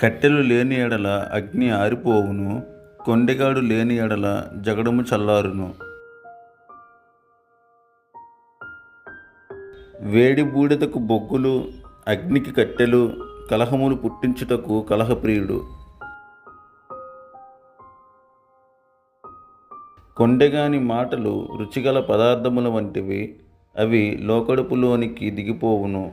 కట్టెలు లేని ఎడల అగ్ని ఆరిపోవును, కొండెగాడు లేని ఎడల జగడము చల్లారును. వేడి బూడిదకు బొగ్గులు, అగ్నికి కట్టెలు, కలహములు పుట్టించుటకు కలహప్రియుడు. కొండెగాని మాటలు రుచిగల పదార్థముల వంటివి, అవి లోకడుపులోనికి దిగిపోవును.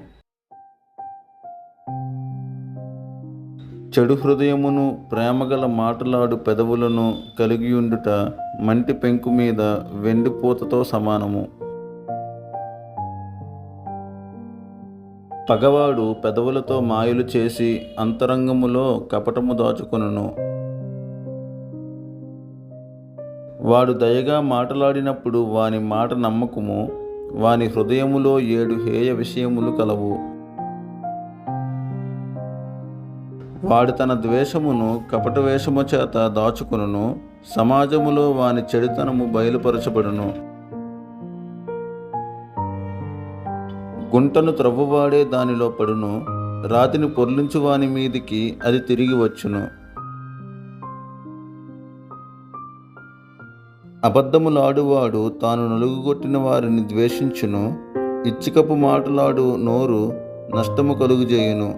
చెడు హృదయమును ప్రేమగల మాటలాడు పెదవులను కలిగియుండుట మంటి పెంకు మీద వెండిపూతతో సమానము. పగవాడు పెదవులతో మాయలు చేసి అంతరంగములో కపటము దాచుకొనును. వాడు దయగా మాటలాడినప్పుడు వాని మాట నమ్మకము, వాని హృదయములో 7 హేయ విషయములు కలవు. వాడు తన ద్వేషమును కపట వేషము చేత దాచుకొనును, సమాజములో వాని చెడుతనము బయలుపరచబడును. గుంటను త్రవ్వువాడే దానిలో పడును, రాతిని పొర్లించు వాని మీదికి అది తిరిగి వచ్చును. అబద్ధములాడువాడు తాను నలుగుగొట్టిన వారిని ద్వేషించును, ఇచ్చికపు మాటలాడు నోరు నష్టము కలుగుజేయును.